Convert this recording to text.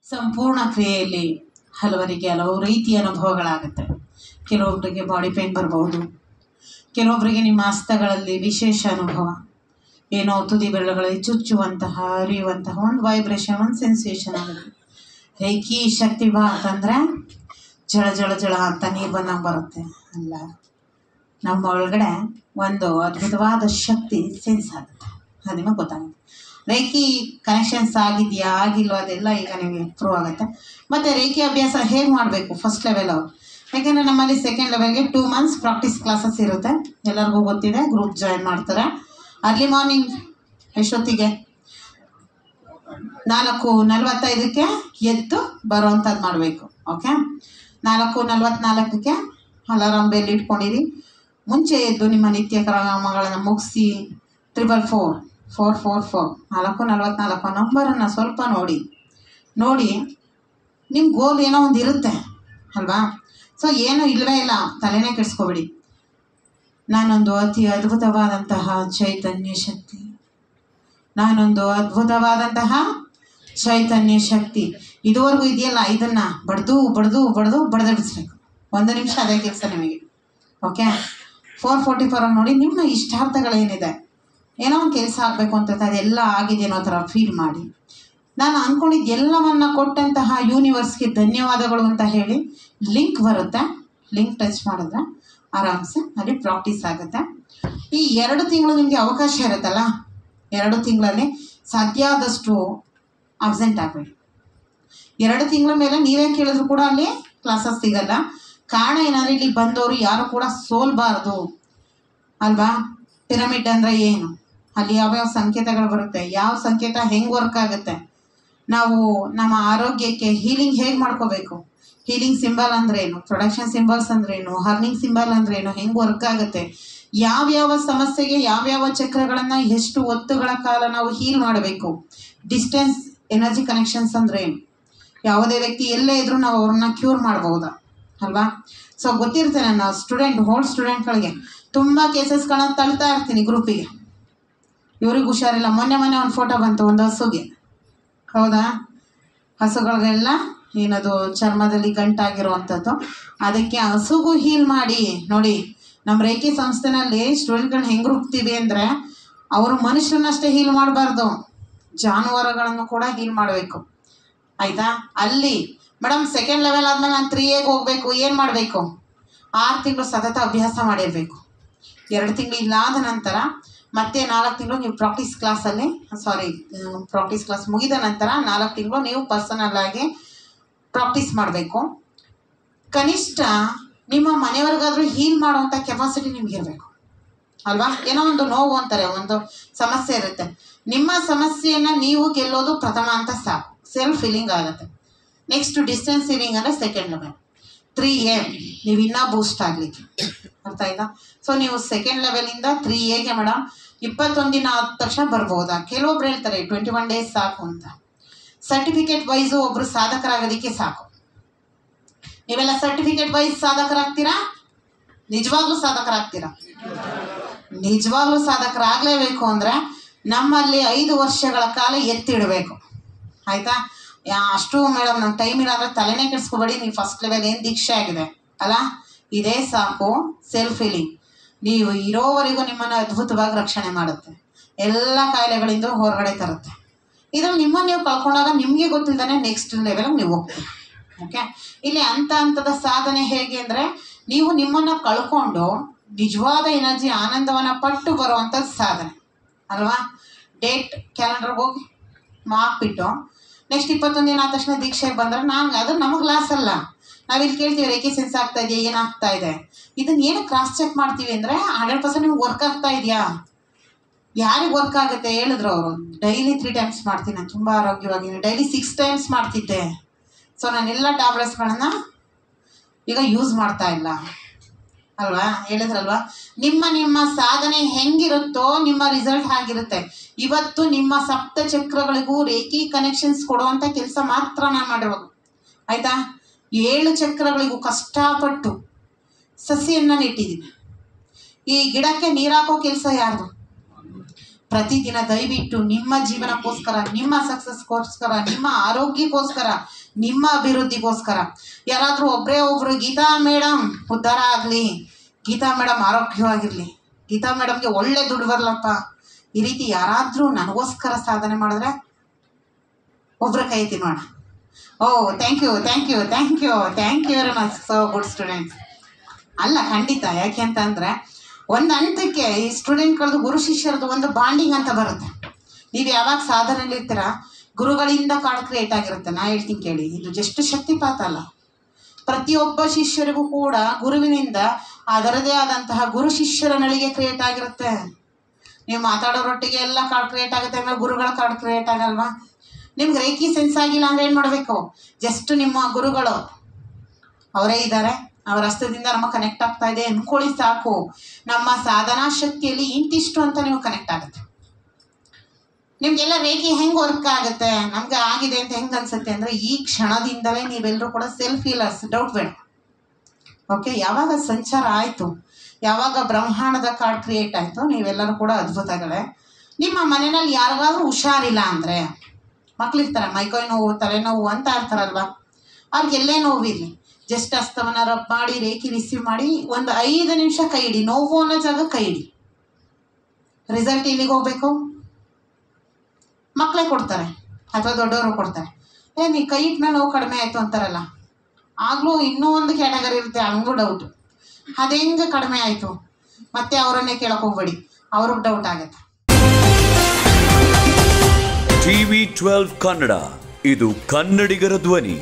ಸಂಪೂರ್ಣ ಕ್ರಿಯೆಯಲ್ಲಿ ಹಲವರಿಗೆ ಹಲವು ರೀತಿಯ ಅನುಭವಗಳಾಗುತ್ತೆ. ಕೆಲವೊಬ್ಬರಿಗೆ ಬಾಡಿ ಪೇನ್ ಬರಬಹುದು, ಕೆಲವೊಬ್ಬರಿಗೆ ನಿಮ್ಮ ಹಸ್ತಗಳಲ್ಲಿ ವಿಶೇಷ ಅನುಭವ, ಏನೋ ತುದಿ ಬೆರಳುಗಳಲ್ಲಿ ಚುಚ್ಚುವಂತಹ, ಅರಿಯುವಂತಹ ಒಂದು ವೈಬ್ರೇಷನ್, ಒಂದು ಸೆನ್ಸೇಷನ್ ಆಗುತ್ತೆ. ರೇಖಿ ಶಕ್ತಿ ಬಾ ಅಂತಂದರೆ ಜಳ ಜಳ ಜಳ ಅಂತ ನೀರು ಬಂದಂಗೆ ಬರುತ್ತೆ. ಅಲ್ಲ, ನಮ್ಮ ಒಳಗಡೆ ಒಂದು ಅದ್ಭುತವಾದ ಶಕ್ತಿ ಸೆನ್ಸ್ ಆಗುತ್ತೆ. ಅದು ನಿಮಗೆ ಗೊತ್ತಾಗುತ್ತೆ. ರೇಖಿ ಕನೆಕ್ಷನ್ಸ್ ಆಗಿದೆಯಾ ಆಗಿಲ್ವ ಅದೆಲ್ಲ ಈಗ ನಿಮಗೆ ಪ್ರೂವ್ ಆಗುತ್ತೆ. ಮತ್ತು ರೇಖಿ ಅಭ್ಯಾಸ ಹೇಗೆ ಮಾಡಬೇಕು ಫಸ್ಟ್ ಲೆವೆಲ್ ಅವರು, ಯಾಕೆಂದರೆ ನಮ್ಮಲ್ಲಿ ಸೆಕೆಂಡ್ ಲೆವೆಲ್ಗೆ 2 months ಪ್ರಾಕ್ಟೀಸ್ ಕ್ಲಾಸಸ್ ಇರುತ್ತೆ. ಎಲ್ಲರಿಗೂ ಗೊತ್ತಿದೆ, ಗ್ರೂಪ್ ಜಾಯಿನ್ ಮಾಡ್ತಾರೆ. ಅರ್ಲಿ ಮಾರ್ನಿಂಗ್ ಎಷ್ಟೊತ್ತಿಗೆ 4:45ಕ್ಕೆ ಎದ್ದು ಬರೋವಂಥದ್ದು ಮಾಡಬೇಕು. ಓಕೆ, 4:44ಕ್ಕೆ ಅಲಾರಾಮ್ ಬೆಲ್ ಇಟ್ಕೊಂಡಿರಿ. ಮುಂಚೆ ಎದ್ದು ನಿಮ್ಮ ನಿತ್ಯ ಕ್ರಮಗಳನ್ನು ಮುಗಿಸಿ 444 444 ನಂಬರನ್ನು ಸ್ವಲ್ಪ ನೋಡಿ ನಿಮ್ಮ ಗೋಲ್ ಏನೋ ಒಂದು ಇರುತ್ತೆ ಅಲ್ವಾ. ಸೊ ಏನೂ ಇಲ್ಲವೇ ಇಲ್ಲ, ತಲೆನೇ ಕೆಡಿಸ್ಕೊಬೇಡಿ. ನಾನೊಂದು ಅತಿ ಅದ್ಭುತವಾದಂತಹ ಚೈತನ್ಯ ಶಕ್ತಿ, ನಾನೊಂದು ಅದ್ಭುತವಾದಂತಹ ಚೈತನ್ಯ ಶಕ್ತಿ. ಇದುವರೆಗೂ ಇದೆಯಲ್ಲ, ಇದನ್ನು ಬಡ್ದಿಡಿಸ್ಬೇಕು. 1 ನಿಮಿಷ ಅದೇ ಕೆಲಸ ನಿಮಗೆ. ಓಕೆ, 444 ನೋಡಿ ನಿಮ್ಮ ಇಷ್ಟಾರ್ಥಗಳೇನಿದೆ, ಏನೋ ಒಂದು ಕೆಲಸ ಆಗಬೇಕು ಅಂತ ಅದೆಲ್ಲ ಆಗಿದೆ ಅನ್ನೋ ಥರ ಫೀಲ್ ಮಾಡಿ, ನಾನು ಅಂದ್ಕೊಂಡಿದ್ದು ಎಲ್ಲವನ್ನು ಕೊಟ್ಟಂತಹ ಯೂನಿವರ್ಸ್ಗೆ ಧನ್ಯವಾದಗಳು ಅಂತ ಹೇಳಿ ಲಿಂಕ್ ಬರುತ್ತೆ. ಲಿಂಕ್ ಟಚ್ ಮಾಡಿದ್ರೆ ಆರಾಮ್ಸೆ ಅಲ್ಲಿ ಪ್ರಾಕ್ಟೀಸ್ ಆಗುತ್ತೆ. ಈ 2 ತಿಂಗಳು ನಿಮಗೆ ಅವಕಾಶ ಇರುತ್ತಲ್ಲ, 2 ತಿಂಗಳಲ್ಲಿ ಸಾಧ್ಯ ಆದಷ್ಟು ಅಬ್ಸೆಂಟ್ ಆಗಬೇಡಿ. 2 ತಿಂಗಳ ಮೇಲೆ ನೀವೇ ಕೇಳಿದ್ರು ಕೂಡ ಅಲ್ಲಿ ಕ್ಲಾಸಸ್ ಸಿಗಲ್ಲ. ಕಾರಣ ಏನಾದರೆ ಇಲ್ಲಿ ಬಂದವರು ಯಾರು ಕೂಡ ಸೋಲ್ಬಾರ್ದು ಅಲ್ವಾ. ಪಿರಮಿಡ್ ಅಂದರೆ ಏನು, ಅಲ್ಲಿ ಯಾವ್ಯಾವ ಸಂಕೇತಗಳು ಬರುತ್ತೆ, ಯಾವ ಸಂಕೇತ ಹೆಂಗೆ ವರ್ಕ್ ಆಗುತ್ತೆ, ನಾವು ನಮ್ಮ ಆರೋಗ್ಯಕ್ಕೆ ಹೀಲಿಂಗ್ ಹೇಗೆ ಮಾಡ್ಕೋಬೇಕು, ಹೀಲಿಂಗ್ ಸಿಂಬಲ್ ಅಂದ್ರೇನು, ಪ್ರೊಡಕ್ಷನ್ ಸಿಂಬಲ್ಸ್ ಅಂದ್ರೇನು, ಹರ್ನಿಂಗ್ ಸಿಂಬಲ್ ಅಂದ್ರೇನು, ಹೆಂಗೆ ವರ್ಕ್ ಆಗುತ್ತೆ, ಯಾವ್ಯಾವ ಸಮಸ್ಯೆಗೆ ಯಾವ್ಯಾವ ಚಕ್ರಗಳನ್ನು ಎಷ್ಟು ಹೊತ್ತುಗಳ ಕಾಲ ನಾವು ಹೀಲ್ ಮಾಡಬೇಕು, ಡಿಸ್ಟೆನ್ಸ್ ಎನರ್ಜಿ ಕನೆಕ್ಷನ್ಸ್ ಅಂದ್ರೇನು, ಯಾವುದೇ ವ್ಯಕ್ತಿ ಎಲ್ಲೇ ಇದ್ರೂ ನಾವು ಅವ್ರನ್ನ ಕ್ಯೂರ್ ಮಾಡ್ಬೋದಾ ಅಲ್ವಾ. ಸೊ ಗೊತ್ತಿರುತ್ತೆ, ನನ್ನ ಓಲ್ಡ್ ಸ್ಟೂಡೆಂಟ್ಗಳಿಗೆ ತುಂಬ ಕೇಸಸ್ಗಳನ್ನ ತಳ್ತಾ ಇರ್ತೀನಿ ಗ್ರೂಪಿಗೆ. ಇವ್ರಿಗೆ ಹುಷಾರಿಲ್ಲ, ಮೊನ್ನೆ ಒಂದು ಫೋಟೋ ಬಂತು ಒಂದು ಹಸುಗೆ. ಹೌದಾ, ಹಸುಗಳಿಗೆಲ್ಲ ಏನದು ಚರ್ಮದಲ್ಲಿ ಗಂಟಾಗಿರುವಂಥದ್ದು, ಅದಕ್ಕೆ ಹಸುಗೂ ಹೀಲ್ ಮಾಡಿ ನೋಡಿ. ನಮ್ಮ ರೇಖಿ ಸಂಸ್ಥೆನಲ್ಲಿ ಸ್ಟೂಡೆಂಟ್ಗಳನ್ನ ಹೆಂಗೆ ರೂಪ್ತೀವಿ ಅಂದರೆ, ಅವರು ಮನುಷ್ಯರನ್ನಷ್ಟೇ ಹೀಲ್ ಮಾಡಬಾರ್ದು, ಜಾನುವಾರುಗಳನ್ನು ಕೂಡ ಹೀಲ್ ಮಾಡಬೇಕು. ಆಯಿತಾ. ಅಲ್ಲಿ ಮೇಡಮ್ ಸೆಕೆಂಡ್ ಲೆವೆಲ್ ಆದಮೇಲೆ ನಾನು 3Aಗೆ ಹೋಗಬೇಕು, ಏನು ಮಾಡಬೇಕು, 6 ತಿಂಗಳು ಸತತ ಅಭ್ಯಾಸ ಮಾಡಿರಬೇಕು. 2 ತಿಂಗಳು ಇಲ್ಲಾದ ನಂತರ ಮತ್ತೆ 4 ತಿಂಗಳು ನೀವು ಪ್ರಾಕ್ಟೀಸ್ ಕ್ಲಾಸ್ ಮುಗಿದ ನಂತರ 4 ತಿಂಗಳು ನೀವು ಪರ್ಸನಲ್ ಆಗಿ ಪ್ರಾಕ್ಟೀಸ್ ಮಾಡಬೇಕು. ಕನಿಷ್ಠ ನಿಮ್ಮ ಮನೆಯವ್ರಿಗಾದರೂ ಹೀಲ್ ಮಾಡುವಂಥ ಕೆಪಾಸಿಟಿ ನಿಮಗಿರಬೇಕು ಅಲ್ವಾ. ಏನೋ ಒಂದು ನೋವು ಅಂತಾರೆ, ಒಂದು ಸಮಸ್ಯೆ ಇರುತ್ತೆ, ನಿಮ್ಮ ಸಮಸ್ಯೆಯನ್ನು ನೀವು ಗೆಲ್ಲೋದು ಪ್ರಥಮ ಅಂತ ಸಾಕು, ಸೆಲ್ಫ್ ಫೀಲಿಂಗ್ ಆಗುತ್ತೆ. ನೆಕ್ಸ್ಟ್ ಡಿಸ್ಟೆನ್ಸ್ ಹೀಲಿಂಗ್ ಅಂದರೆ ಸೆಕೆಂಡ್ ಲೆವೆಲ್. 3A ನೀವು ಇನ್ನೂ ಬೂಸ್ಟ್ ಆಗಲಿಕ್ಕೆ, ಅರ್ಥ ಆಯ್ತಾ. ಸೊ ನೀವು ಸೆಕೆಂಡ್ ಲೆವೆಲಿಂದ 3Aಗೆ ಮೇಡಮ್ 21 ದಿನ ಆದ ತಕ್ಷಣ ಬರ್ಬೋದಾ. ಕೆಲವೊಬ್ರು ಹೇಳ್ತಾರೆ 21 days ಸಾಕು ಅಂತ. ಸರ್ಟಿಫಿಕೇಟ್ ವೈಸು ಒಬ್ಬರು ಸಾಧಕರಾಗೋದಕ್ಕೆ ಸಾಕು. ನೀವೆಲ್ಲ ಸರ್ಟಿಫಿಕೇಟ್ ವೈಸ್ ಸಾಧಕರಾಗ್ತೀರಾ, ನಿಜವಾಗ್ಲೂ ಸಾಧಕರಾಗ್ತೀರಾ. ನಿಜವಾಗ್ಲೂ ಸಾಧಕರಾಗಲೇಬೇಕು ಅಂದರೆ ನಮ್ಮಲ್ಲಿ 5 ವರ್ಷಗಳ ಕಾಲ ಎತ್ತಿಡಬೇಕು. ಆಯಿತಾ. ಅಷ್ಟು ಮೇಡಮ್ ನಮ್ಮ ಟೈಮ್ ಇಲ್ಲ ಅಂದರೆ ತಲೆನೇ ಕೆಡಿಸ್ಕೊಬೇಡಿ. ನೀವು ಫಸ್ಟ್ ಲೆವೆಲ್ ಏನು ದೀಕ್ಷೆ ಆಗಿದೆ ಅಲ್ಲ, ಇದೇ ಸಾಕು. ಸೆಲ್ಫ್ ಫೀಲಿಂಗ್ ನೀವು ಇರೋವರೆಗೂ ನಿಮ್ಮನ್ನು ಅದ್ಭುತವಾಗಿ ರಕ್ಷಣೆ ಮಾಡುತ್ತೆ, ಎಲ್ಲ ಕಾಯಿಲೆಗಳಿಂದ ಹೊರಗಡೆ ತರುತ್ತೆ. ಇದ್ರಲ್ಲಿ ನಿಮ್ಮನ್ನು ನೀವು ಕಳ್ಕೊಂಡಾಗ ನಿಮಗೆ ಗೊತ್ತಿಲ್ಲದೇ ನೆಕ್ಸ್ಟ್ ಲೆವೆಲ್ಗೆ ನೀವು ಹೋಗ್ತೀವಿ. ಓಕೆ, ಇಲ್ಲಿ ಹಂತದ ಸಾಧನೆ ಹೇಗೆ ಅಂದರೆ, ನೀವು ನಿಮ್ಮನ್ನು ಕಳ್ಕೊಂಡು ನಿಜವಾದ ಎನರ್ಜಿ ಆನಂದವನ್ನು ಪಟ್ಟು ಬರುವಂಥದ್ದು ಸಾಧನೆ ಅಲ್ವಾ. ಡೇಟ್ ಕ್ಯಾಲೆಂಡರ್ಗೆ ಹೋಗಿ ಹಾಕ್ಬಿಟ್ಟು ನೆಕ್ಸ್ಟ್ 21 ದಿನ ಆದ ತಕ್ಷಣ ದೀಕ್ಷೆಗೆ ಬಂದರೆ ಅದು ನಮಗೆ ಲಾಸ್ ಅಲ್ಲ. ನಾವಿಲ್ಲಿ ಕೇಳ್ತೀವಿ ರೇಖಿ ಸೆನ್ಸ್ ಆಗ್ತಾ ಇದೆಯಾ, ಏನಾಗ್ತಾ ಇದೆ, ಇದನ್ನು ಏನು ಕ್ರಾಸ್ ಚೆಕ್ ಮಾಡ್ತೀವಿ ಅಂದರೆ 100% ನಿಮ್ಗೆ ವರ್ಕ್ ಆಗ್ತಾ ಇದೆಯಾ. ಯಾರಿಗೆ ವರ್ಕ್ ಆಗುತ್ತೆ ಹೇಳಿದ್ರು ಅವರು, ಡೈಲಿ 3 times ಮಾಡ್ತೀನಿ ನಾನು, ತುಂಬ ಆರೋಗ್ಯವಾಗಿ ಡೈಲಿ 6 times ಮಾಡ್ತಿದ್ದೆ. ಸೊ ನಾನೆಲ್ಲ ಟ್ಯಾಬ್ಲೆಟ್ಸ್ಗಳನ್ನು ಈಗ ಯೂಸ್ ಮಾಡ್ತಾ ಇಲ್ಲ ಅಲ್ವಾ. ಹೇಳಿದ್ರಲ್ವಾ, ನಿಮ್ಮ ಸಾಧನೆ ಹೆಂಗಿರುತ್ತೋ ನಿಮ್ಮ ರಿಸಲ್ಟ್ ಆಗಿರುತ್ತೆ. ಇವತ್ತು ನಿಮ್ಮ 7 ಚಕ್ರಗಳಿಗೂ ರೇಖಿ ಕನೆಕ್ಷನ್ಸ್ ಕೊಡುವಂಥ ಕೆಲಸ ಮಾತ್ರ ನಾನು ಮಾಡಿರೋದು. ಆಯಿತಾ. 7 ಚಕ್ರಗಳಿಗೂ ಕಷ್ಟಪಟ್ಟು ಸಸಿಯನ್ನು ನೆಟ್ಟಿದ್ದೀನಿ. ಈ ಗಿಡಕ್ಕೆ ನೀರು ಹಾಕೋ ಕೆಲಸ ಯಾರ್ದು, ಪ್ರತಿದಿನ ದಯವಿಟ್ಟು ನಿಮ್ಮ ಜೀವನಕ್ಕೋಸ್ಕರ, ನಿಮ್ಮ ಸಕ್ಸಸ್ಗೋಸ್ಕರ, ನಿಮ್ಮ ಆರೋಗ್ಯಕ್ಕೋಸ್ಕರ, ನಿಮ್ಮ ಅಭಿವೃದ್ಧಿಗೋಸ್ಕರ ಯಾರಾದರೂ ಒಬ್ಬರು ಗೀತಾ ಮೇಡಮ್ ಉದ್ಧಾರ ಆಗಲಿ, ಗೀತಾ ಮೇಡಮ್ ಆರೋಗ್ಯವಾಗಿರಲಿ, ಗೀತಾ ಮೇಡಮ್ಗೆ ಒಳ್ಳೆ ದುಡ್ಡು ಬರಲಪ್ಪ, ಈ ರೀತಿ ಯಾರಾದರೂ ನನಗೋಸ್ಕರ ಸಾಧನೆ ಮಾಡಿದ್ರೆ ಒಬ್ಬರ ಕೈ ಎತ್ತಿ ನೋಡೋಣ. Oh thank you very much, so good students. ಅಲ್ಲ ಖಂಡಿತ, ಯಾಕೆ ಅಂತಂದರೆ ಒಂದು ಹಂತಕ್ಕೆ ಈ ಸ್ಟೂಡೆಂಟ್ಗಳದ್ದು ಗುರು ಶಿಷ್ಯರದ್ದು ಒಂದು ಬಾಂಡಿಂಗ್ ಅಂತ ಬರುತ್ತೆ. ನೀವು ಯಾವಾಗ ಸಾಧನೆಯಲ್ಲಿ ಇರ್ತೀರ, ಗುರುಗಳಿಂದ ಕಾರ್ಡ್ ಕ್ರಿಯೇಟ್ ಆಗಿರುತ್ತೆ. ನಾ ಹೇಳ್ತೀನಿ ಕೇಳಿ, ಇದು ಜಸ್ಟ್ ಶಕ್ತಿಪಾತ ಅಲ್ಲ. ಪ್ರತಿಯೊಬ್ಬ ಶಿಷ್ಯರಿಗೂ ಕೂಡ ಗುರುವಿನಿಂದ ಅದರದೇ ಆದಂತಹ ಗುರು ಶಿಷ್ಯರ ನಳಿಗೆ ಕ್ರಿಯೇಟ್ ಆಗಿರುತ್ತೆ. ನೀವು ಮಾತಾಡೋರೊಟ್ಟಿಗೆ ಎಲ್ಲ ಕಾರ್ಡ್ ಕ್ರಿಯೇಟ್ ಆಗುತ್ತೆ, ಆಮೇಲೆ ಗುರುಗಳ ಕಾರ್ಡ್ ಕ್ರಿಯೇಟ್ ಆಗಲ್ವಾ? ನಿಮ್ಗೆ ರೇಖಿ ಸೆನ್ಸ್ ಆಗಿಲ್ಲ ಅಂದರೆ ಏನು ಮಾಡಬೇಕು? ಜಸ್ಟ್ ನಿಮ್ಮ ಗುರುಗಳು ಅವರೇ ಇದ್ದಾರೆ, ಅವರ ಹಸ್ತದಿಂದ ನಮ್ಮ ಕನೆಕ್ಟ್ ಆಗ್ತಾ ಇದೆ ಅಂದ್ಕೊಳ್ಳಿ ಸಾಕು. ನಮ್ಮ ಸಾಧನಾ ಶಕ್ತಿಯಲ್ಲಿ ಇಂತಿಷ್ಟು ಅಂತ ನೀವು ಕನೆಕ್ಟ್ ಆಗುತ್ತೆ. ನಿಮಗೆಲ್ಲ ರೇಖೆ ಹೆಂಗೆ ವರ್ಕ್ ಆಗುತ್ತೆ, ನಮ್ಗೆ ಆಗಿದೆ ಅಂತ ಹೆಂಗೆ ಅನ್ಸುತ್ತೆ ಅಂದರೆ, ಈ ಕ್ಷಣದಿಂದಲೇ ನೀವೆಲ್ಲರೂ ಕೂಡ ಸೆಲ್ಫ್ ಹೀಲರ್ಸ್, ಡೌಟ್ ಬೇಡ. ಓಕೆ, ಯಾವಾಗ ಸಂಚಾರ ಆಯಿತು, ಯಾವಾಗ ಬ್ರಹ್ಮಾಂಡದ ಕಾರ್ಡ್ ಕ್ರಿಯೇಟ್ ಆಯಿತು, ನೀವೆಲ್ಲರೂ ಕೂಡ ಅದ್ಭುತಗಳೇ. ನಿಮ್ಮ ಮನೆಯಲ್ಲಿ ಯಾರಿಗಾದ್ರೂ ಹುಷಾರಿಲ್ಲ ಅಂದರೆ, ಮಕ್ಳಿರ್ತಾರೆ ಮೈಕೈ ನೋವು, ತಲೆನೋವು ಅಂತ ಇರ್ತಾರಲ್ವ, ಅವ್ರಿಗೆ ಎಲ್ಲೇ ನೋವಿರಲಿ ಜಸ್ಟ್ ಹಸ್ತವನ್ನು ರಬ್ ಮಾಡಿ, ರೇಖೆ ರಿಸೀವ್ ಮಾಡಿ, ಒಂದು 5 ನಿಮಿಷ ಕೈ ಇಡಿ, ನೋವು ಅನ್ನೋ ಜಾಗ ಕೈ ಇಡಿ. ರಿಸಲ್ಟ್ ಇಲ್ಲಿಗೆ ಹೋಗ್ಬೇಕು, ಮಕ್ಕಳೇ ಕೊಡ್ತಾರೆ ಅಥವಾ ದೊಡ್ಡವರು ಕೊಡ್ತಾರೆ. ನೀ ಕೈ ಇಟ್ಮೇಲೆ ನೋವು ಕಡಿಮೆ ಆಯಿತು ಅಂತಾರಲ್ಲ, ಆಗಲೂ ಇನ್ನೂ ಒಂದು ಕ್ಯಾಟಗರಿ ಇರುತ್ತೆ, ಹಂಗೂ ಡೌಟು, ಅದು ಹೆಂಗೆ ಕಡಿಮೆ ಆಯಿತು, ಮತ್ತೆ ಅವರನ್ನೇ ಕೇಳಕ್ಕೆ ಹೋಗ್ಬೇಡಿ, ಅವ್ರಿಗೆ ಡೌಟ್ ಆಗುತ್ತೆ. TV12 ಕನ್ನಡ, ಇದು ಕನ್ನಡಿಗರ ಧ್ವನಿ.